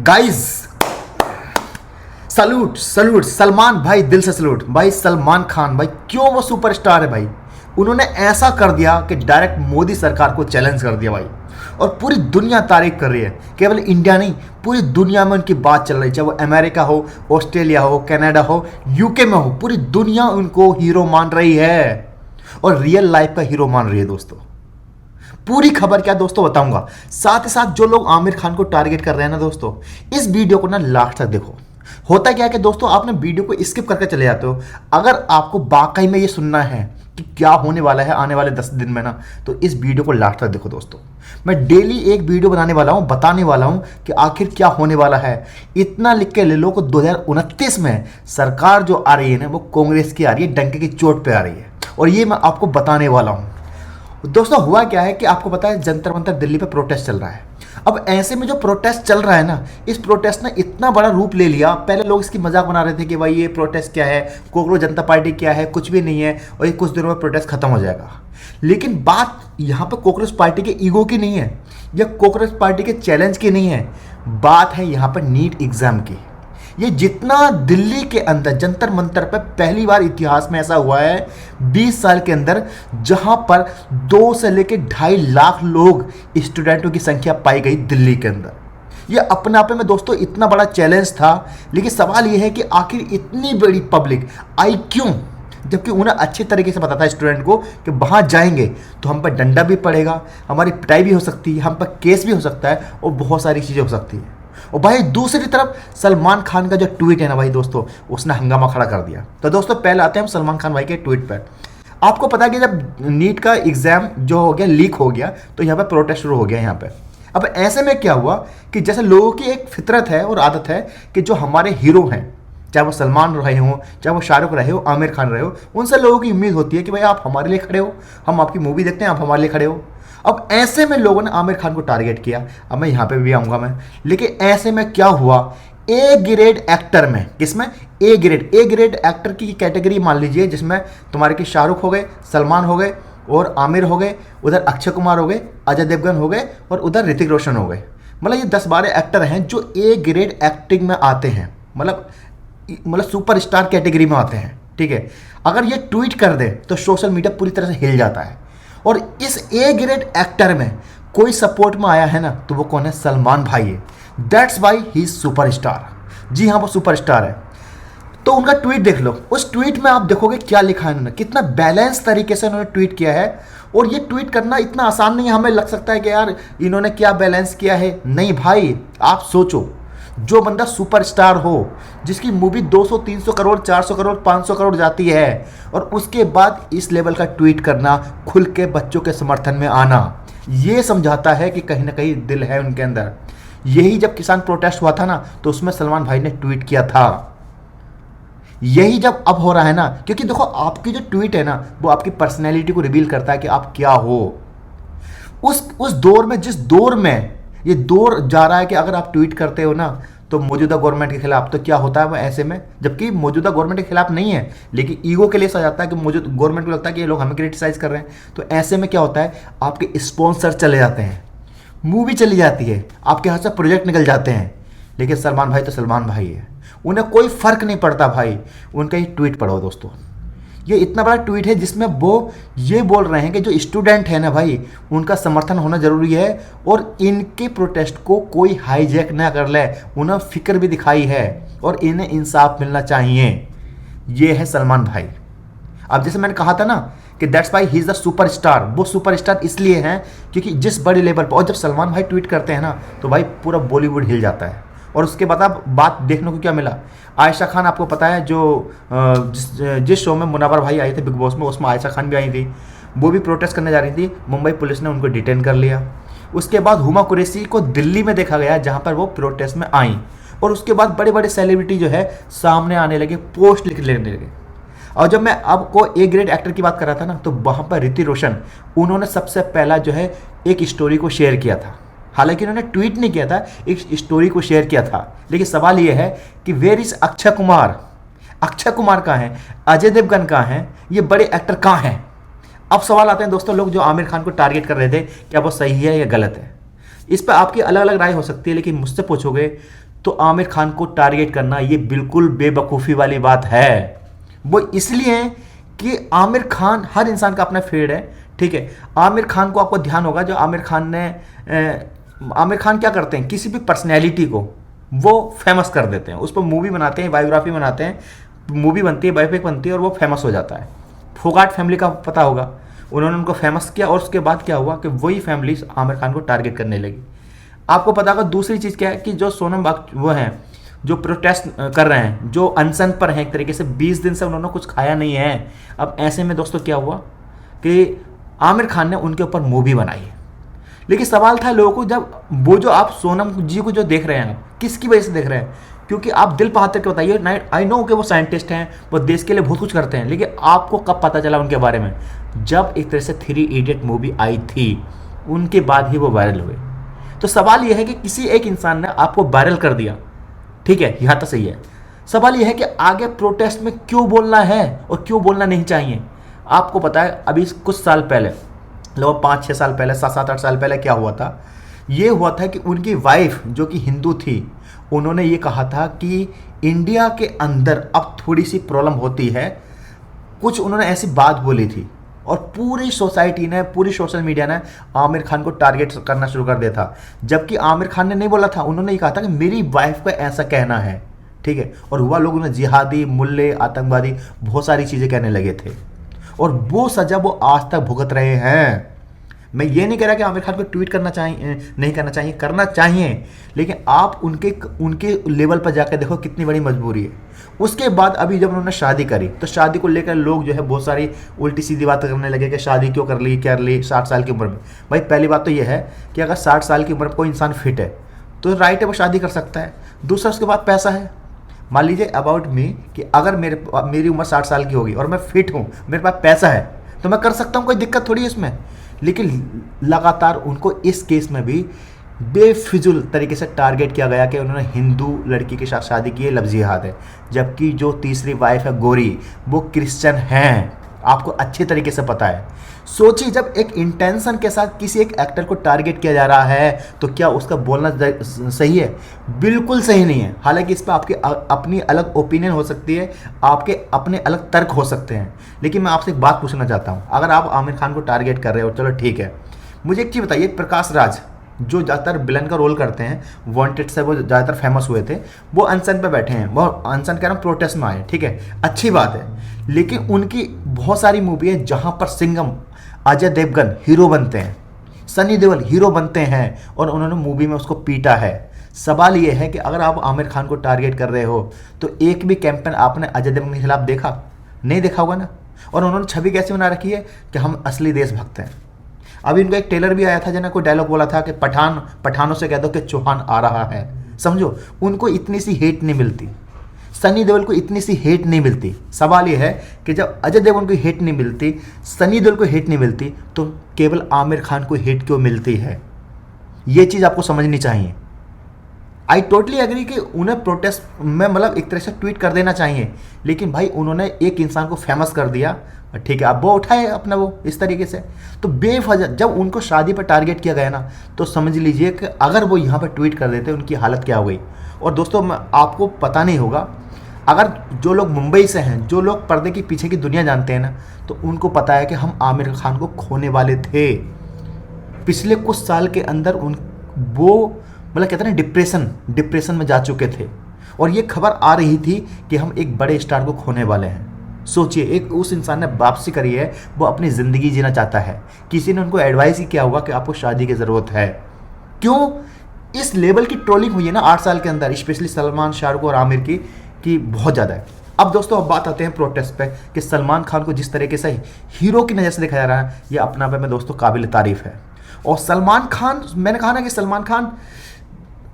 Guys, salute salute Salman भाई, दिल से सलूट भाई। सलमान खान भाई, क्यों वो सुपरस्टार है भाई। उन्होंने ऐसा कर दिया कि डायरेक्ट मोदी सरकार को चैलेंज कर दिया भाई, और पूरी दुनिया तारीफ कर रही है। केवल इंडिया नहीं, पूरी दुनिया में उनकी बात चल रही है। चाहे वो अमेरिका हो, ऑस्ट्रेलिया हो, कनाडा हो, यूके में हो, पूरी दुनिया उनको हीरो मान रही है और रियल लाइफ का हीरो मान रही है दोस्तों। पूरी खबर क्या दोस्तों बताऊंगा। साथ ही साथ जो लोग आमिर खान को टारगेट कर रहे हैं ना दोस्तों, इस वीडियो को ना लास्ट तक देखो। होता क्या है कि दोस्तों, आपने वीडियो को स्किप करके चले जाते हो। अगर आपको वाकई में ये सुनना है कि क्या होने वाला है आने वाले 10 दिन में ना, तो इस वीडियो को लास्ट तक देखो दोस्तों। मैं डेली एक वीडियो बनाने वाला हूं, बताने वाला हूं कि आखिर क्या होने वाला है। इतना लिख के ले लो कि 2029 में सरकार जो आ रही है ना, वो कांग्रेस की आ रही है, डंके की चोट पे आ रही है, और ये मैं आपको बताने वाला हूं दोस्तों। हुआ क्या है कि आपको पता है, जंतर मंतर दिल्ली पे प्रोटेस्ट चल रहा है। अब ऐसे में जो प्रोटेस्ट चल रहा है ना, इस प्रोटेस्ट ने इतना बड़ा रूप ले लिया। पहले लोग इसकी मजाक बना रहे थे कि भाई ये प्रोटेस्ट क्या है, कोकरोच जनता पार्टी क्या है, कुछ भी नहीं है, और ये कुछ दिनों में प्रोटेस्ट खत्म हो जाएगा। लेकिन बात यहाँ पे कोकरोच पार्टी के ईगो की नहीं है, या कोकरोच पार्टी के चैलेंज की नहीं है। बात है यहाँ पर नीट एग्जाम की। ये जितना दिल्ली के अंदर जंतर मंतर पर पहली बार इतिहास में ऐसा हुआ है 20 साल के अंदर, जहां पर 2 से लेकर 2.5 लाख लोग स्टूडेंटों की संख्या पाई गई दिल्ली के अंदर। ये अपने आप में दोस्तों इतना बड़ा चैलेंज था। लेकिन सवाल ये है कि आखिर इतनी बड़ी पब्लिक आई क्यों, जबकि उन्हें अच्छी तरीके से पता था स्टूडेंट को कि वहाँ जाएंगे तो हम पर डंडा भी पड़ेगा, हमारी पिटाई भी हो सकती है, हम पर केस भी हो सकता है, और बहुत सारी चीज़ें हो सकती हैं। और भाई दूसरी तरफ सलमान खान का जो ट्वीट है ना भाई दोस्तों, उसने हंगामा खड़ा कर दिया। तो दोस्तों पहले आते हैं हम सलमान खान भाई के ट्वीट पर। आपको पता है कि जब नीट का एग्जाम जो हो गया, लीक हो गया, तो यहाँ पे प्रोटेस्ट शुरू हो गया यहाँ पे। अब ऐसे में क्या हुआ कि जैसे लोगों की एक फितरत है और आदत है कि जो हमारे हीरो हैं, चाहे वो सलमान रहे हो, चाहे वो शाहरुख रहे हो, आमिर खान रहे हो, उनसे लोगों की उम्मीद होती है कि भाई आप हमारे लिए खड़े हो, हम आपकी मूवी देखते हैं, आप हमारे लिए खड़े हो। अब ऐसे में लोगों ने आमिर खान को टारगेट किया। अब मैं यहाँ पे भी आऊँगा मैं, लेकिन ऐसे में क्या हुआ, ए ग्रेड एक्टर में, किसमें, ए ग्रेड एक्टर की कैटेगरी मान लीजिए, जिसमें तुम्हारे की शाहरुख हो गए, सलमान हो गए, और आमिर हो गए, उधर अक्षय कुमार हो गए, अजय देवगन हो गए, और उधर ऋतिक रोशन हो गए। मतलब ये 10-12 एक्टर हैं जो ए ग्रेड एक्टिंग में आते हैं, मतलब सुपरस्टार कैटेगरी में आते हैं। ठीक है, अगर ये ट्वीट कर दे तो सोशल मीडिया पूरी तरह से हिल जाता है। और इस ए ग्रेड एक्टर में कोई सपोर्ट में आया है ना, तो वो कौन है, सलमान भाई है। That's why he is superstar. जी हाँ, वो सुपरस्टार है। तो उनका ट्वीट देख लो। उस ट्वीट में आप देखोगे क्या लिखा है उन्होंने, कितना बैलेंस तरीके से उन्होंने ट्वीट किया है। और ये ट्वीट करना इतना आसान नहीं है। हमें लग सकता है कि यार इन्होंने क्या बैलेंस किया है। नहीं भाई, आप सोचो, जो बंदा सुपरस्टार हो, जिसकी मूवी 200, 300 करोड़, 400 करोड़, 500 करोड़ जाती है, और उसके बाद इस लेवल का ट्वीट करना, खुल के बच्चों के समर्थन में आना, ये समझाता है कि कहीं ना कहीं दिल है उनके अंदर। यही जब किसान प्रोटेस्ट हुआ था ना, तो उसमें सलमान भाई ने ट्वीट किया था। यही जब अब हो रहा है ना, क्योंकि देखो आपकी जो ट्वीट है ना, वो आपकी पर्सनैलिटी को रिवील करता है कि आप क्या हो। उस दौर में, जिस दौर में ये दौर जा रहा है कि अगर आप ट्वीट करते हो ना, तो मौजूदा गवर्नमेंट के खिलाफ, तो क्या होता है वो ऐसे में, जबकि मौजूदा गवर्नमेंट के खिलाफ नहीं है, लेकिन ईगो के लिए ऐसा जाता है कि मौजूदा गवर्नमेंट को लगता है कि ये लोग हमें क्रिटिसाइज कर रहे हैं। तो ऐसे में क्या होता है, आपके स्पॉन्सर चले जाते हैं, मूवी चली जाती है, आपके हाथ से प्रोजेक्ट निकल जाते हैं। लेकिन सलमान भाई तो सलमान भाई है, उन्हें कोई फर्क नहीं पड़ता भाई। उनका ही ट्वीट पढ़ो दोस्तों। ये इतना बड़ा ट्वीट है जिसमें वो ये बोल रहे हैं कि जो स्टूडेंट है ना भाई, उनका समर्थन होना जरूरी है, और इनके प्रोटेस्ट को कोई हाईजैक ना कर ले। उन्हें फिक्र भी दिखाई है, और इन्हें इंसाफ मिलना चाहिए। ये है सलमान भाई। अब जैसे मैंने कहा था ना कि that's why he is the superstar. वो सुपरस्टार इसलिए हैं क्योंकि जिस बड़े लेवल पर, और जब सलमान भाई ट्वीट करते हैं ना, तो भाई पूरा बॉलीवुड हिल जाता है। और उसके बाद अब बात देखने को क्या मिला, आयशा खान, आपको पता है जो जिस शो में मुनव्वर भाई आए थे बिग बॉस में, उसमें आयशा खान भी आई थी। वो भी प्रोटेस्ट करने जा रही थी, मुंबई पुलिस ने उनको डिटेन कर लिया। उसके बाद हुमा कुरैशी को दिल्ली में देखा गया, जहाँ पर वो प्रोटेस्ट में आई। और उसके बाद बड़े बड़े सेलिब्रिटी जो है सामने आने लगे, पोस्ट लिख लेने लगे। और जब मैं आपको ए ग्रेड एक्टर की बात कर रहा था ना, तो वहाँ पर ऋतिक रोशन, उन्होंने सबसे पहला जो है एक स्टोरी को शेयर किया था। हालांकि उन्होंने ट्वीट नहीं किया था, एक स्टोरी को शेयर किया था। लेकिन सवाल यह है कि वेयर इज अक्षय कुमार। अक्षय कुमार कहाँ हैं, अजय देवगन कहाँ हैं, ये बड़े एक्टर कहाँ हैं। अब सवाल आते हैं दोस्तों, लोग जो आमिर खान को टारगेट कर रहे थे, क्या वो सही है या गलत है। इस पर आपकी अलग अलग राय हो सकती है, लेकिन मुझसे पूछोगे तो आमिर खान को टारगेट करना ये बिल्कुल बेवकूफ़ी वाली बात है। वो इसलिए है कि आमिर खान, हर इंसान का अपना फेड है, ठीक है। आमिर खान को आपको ध्यान होगा, जो आमिर खान ने आमिर खान क्या करते हैं, किसी भी पर्सनैलिटी को वो फेमस कर देते हैं, उस पर मूवी बनाते हैं, बायोग्राफी बनाते हैं, मूवी बनती है, बायोपिक बनती है और वो फेमस हो जाता है। फोगाट फैमिली का पता होगा, उन्होंने उनको फेमस किया और उसके बाद क्या हुआ कि वही फैमिली आमिर खान को टारगेट करने लगी। आपको पता होगा दूसरी चीज़ क्या है कि जो सोनम वो हैं, जो प्रोटेस्ट कर रहे हैं, जो अनशन पर हैं, एक तरीके से 20 दिन से उन्होंने कुछ खाया नहीं है। अब ऐसे में दोस्तों क्या हुआ कि आमिर खान ने उनके ऊपर मूवी बनाई। लेकिन सवाल था लोगों को, जब वो जो आप सोनम जी को जो देख रहे हैं, किसकी वजह से देख रहे हैं? क्योंकि आप दिल पे हाथ रख के बताइए, आई नो कि वो साइंटिस्ट हैं, वो देश के लिए बहुत कुछ करते हैं, लेकिन आपको कब पता चला उनके बारे में? जब एक तरह से 3 इडियट मूवी आई थी, उनके बाद ही वो वायरल हुए। तो सवाल यह है कि किसी एक इंसान ने आपको वायरल कर दिया, ठीक है, यहाँ तक सही है। सवाल यह है कि आगे प्रोटेस्ट में क्यों बोलना है और क्यों बोलना नहीं चाहिए। आपको पता है अभी कुछ साल पहले, लगभग 5-6 साल पहले, 7-8 साल पहले क्या हुआ था? ये हुआ था कि उनकी वाइफ जो कि हिंदू थी, उन्होंने ये कहा था कि इंडिया के अंदर अब थोड़ी सी प्रॉब्लम होती है, कुछ उन्होंने ऐसी बात बोली थी और पूरी सोसाइटी ने, पूरी सोशल मीडिया ने आमिर खान को टारगेट करना शुरू कर दिया था। जबकि आमिर खान ने नहीं बोला था, उन्होंने ये कहा था कि मेरी वाइफ का ऐसा कहना है, ठीक है। और हुआ, लोग उन्हें जिहादी, मुल्ले, आतंकवादी, बहुत सारी चीज़ें कहने लगे थे और वो सजा वो आज तक भुगत रहे हैं। मैं ये नहीं कह रहा कि आमिर खान को ट्वीट करना चाहिए, नहीं करना चाहिए, करना चाहिए, लेकिन आप उनके लेवल पर जाकर देखो कितनी बड़ी मजबूरी है। उसके बाद अभी जब उन्होंने शादी करी तो शादी को लेकर लोग जो है बहुत सारी उल्टी सीधी बातें करने लगे कि शादी क्यों कर ली, क्या कर ली 60 साल की उम्र में। भाई पहली बात तो ये है कि अगर 60 साल की उम्र में कोई इंसान फिट है तो राइट है, वो शादी कर सकता है। दूसरा, उसके बाद पैसा है। मान लीजिए अबाउट मी कि अगर मेरी उम्र 60 साल की होगी और मैं फिट हूँ, मेरे पास पैसा है, तो मैं कर सकता हूँ, कोई दिक्कत थोड़ी है इसमें। लेकिन लगातार उनको इस केस में भी बेफिजुल तरीके से टारगेट किया गया कि उन्होंने हिंदू लड़की के साथ शादी की है, लफ्ज़ जिहाद है। जबकि जो तीसरी वाइफ है गोरी, वो क्रिश्चियन हैं, आपको अच्छे तरीके से पता है। सोचिए, जब एक इंटेंशन के साथ किसी एक एक्टर को टारगेट किया जा रहा है तो क्या उसका बोलना सही है? बिल्कुल सही नहीं है। हालांकि इस पर आपकी अपनी अलग ओपिनियन हो सकती है, आपके अपने अलग तर्क हो सकते हैं, लेकिन मैं आपसे एक बात पूछना चाहता हूँ। अगर आप आमिर खान को टारगेट कर रहे हो, चलो ठीक है, मुझे एक चीज़ बताइए, प्रकाश राज जो ज़्यादातर विलन का रोल करते हैं, वांटेड से वो ज़्यादातर फेमस हुए थे, वो अनशन पे बैठे हैं, वो अनशन कह रहा हूँ, प्रोटेस्ट में आए, ठीक है, अच्छी बात है। लेकिन उनकी बहुत सारी मूवी है जहाँ पर सिंघम, अजय देवगन हीरो बनते हैं, सनी देओल हीरो बनते हैं और उन्होंने मूवी में उसको पीटा है। सवाल ये है कि अगर आप आमिर खान को टारगेट कर रहे हो तो एक भी कैंपेन आपने अजय देवगन के खिलाफ देखा? नहीं देखा होगा ना। और उन्होंने छवि कैसी बना रखी है कि हम असली देशभक्त हैं। अभी इनका एक टेलर भी आया था जिन्हें कोई डायलॉग बोला था कि पठानों से कह दो कि चौहान आ रहा है। समझो, उनको इतनी सी हेट नहीं मिलती, सनी देओल को इतनी सी हेट नहीं मिलती। सवाल ये है कि जब अजय देवगन को हेट नहीं मिलती, सनी देओल को हेट नहीं मिलती, तो केवल आमिर खान को हेट क्यों मिलती है? ये चीज़ आपको समझनी चाहिए। आई टोटली एग्री कि उन्हें प्रोटेस्ट में मतलब एक तरह से ट्वीट कर देना चाहिए, लेकिन भाई उन्होंने एक इंसान को फेमस कर दिया, ठीक है, अब वो उठाए अपना वो इस तरीके से। तो बेवजह जब उनको शादी पर टारगेट किया गया ना, तो समझ लीजिए कि अगर वो यहाँ पर ट्वीट कर देते उनकी हालत क्या हो गई। और दोस्तों, आपको पता नहीं होगा, अगर जो लोग मुंबई से हैं, जो लोग पर्दे के पीछे की दुनिया जानते हैं ना, तो उनको पता है कि हम आमिर खान को खोने वाले थे। पिछले कुछ साल के अंदर वो मतलब कहते हैं डिप्रेशन में जा चुके थे और ये खबर आ रही थी कि हम एक बड़े स्टार को खोने वाले हैं। सोचिए, एक उस इंसान ने वापसी करी है, वो अपनी ज़िंदगी जीना चाहता है, किसी ने उनको एडवाइस ही किया होगा कि आपको शादी की ज़रूरत है। क्यों इस लेवल की ट्रोलिंग हुई है ना 8 साल के अंदर, स्पेशली सलमान, शाहरुख और आमिर की बहुत ज़्यादा है। अब दोस्तों, अब बात आते हैं प्रोटेस्ट पे कि सलमान खान को जिस तरीके से हीरो की नज़र से देखा जा रहा है, ये अपना पे में दोस्तों काबिल तारीफ़ है। और सलमान खान, मैंने कहा ना कि सलमान खान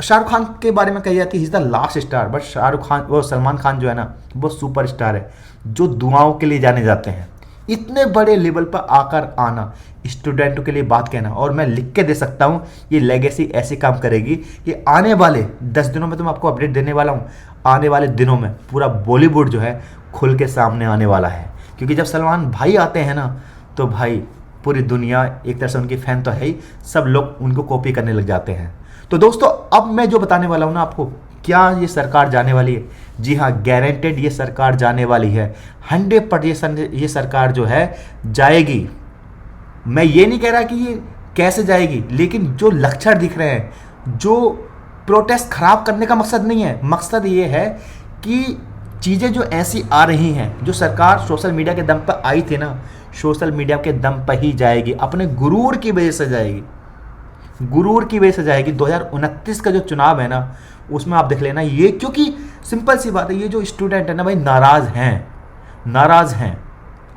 शाहरुख खान के बारे में कही जाती है, is the last star, but Shahrukh Khan, वो सलमान खान जो है ना, वो सुपर स्टार है जो दुआओं के लिए जाने जाते हैं। इतने बड़े लेवल पर आकर आना, स्टूडेंटों के लिए बात कहना, और मैं लिख के दे सकता हूँ ये लेगेसी ऐसी काम करेगी कि आने वाले 10 दिनों में तो मैं आपको अपडेट देने वाला हूँ, आने वाले दिनों में पूरा बॉलीवुड जो है खुल के सामने आने वाला है। क्योंकि जब सलमान भाई आते हैं ना, तो भाई पूरी दुनिया एक तरह से उनकी फ़ैन तो है ही, सब लोग उनको कॉपी करने लग जाते हैं। तो दोस्तों, अब मैं जो बताने वाला हूँ ना आपको, क्या ये सरकार जाने वाली है? जी हाँ, गारंटेड ये सरकार जाने वाली है। 100% ये सरकार जो है जाएगी। मैं ये नहीं कह रहा कि ये कैसे जाएगी, लेकिन जो लक्षण दिख रहे हैं, जो प्रोटेस्ट खराब करने का मकसद नहीं है, मकसद ये है कि चीज़ें जो ऐसी आ रही हैं, जो सरकार सोशल मीडिया के दम पर आई थी ना, सोशल मीडिया के दम पर ही जाएगी, अपने गुरूर की वजह से जाएगी, गुरूर की वजह से जाएगी। 2029 का जो चुनाव है ना, उसमें आप देख लेना ये, क्योंकि सिंपल सी बात है, ये जो स्टूडेंट है ना भाई, नाराज़ हैं, नाराज़ हैं।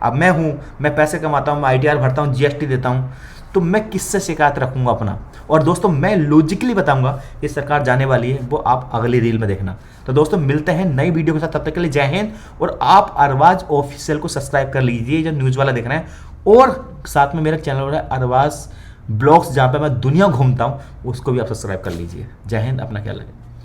अब मैं हूँ, मैं पैसे कमाता हूँ, मैं ITR भरता हूँ, GST देता हूँ, तो मैं किससे शिकायत रखूँगा अपना? और दोस्तों मैं लॉजिकली बताऊँगा ये सरकार जाने वाली है, वो आप अगली रील में देखना। तो दोस्तों मिलते हैं नई वीडियो के साथ, तब तक के लिए जय हिंद। और आप अरबाज ऑफिशियल को सब्सक्राइब कर लीजिए, जो न्यूज़ वाला देख रहे हैं, और साथ में मेरा चैनल है अरबाज ब्लॉग्स, जहाँ पे मैं दुनिया घूमता हूँ, उसको भी आप सब्सक्राइब कर लीजिए। जय हिंद, अपना ख्याल रखें।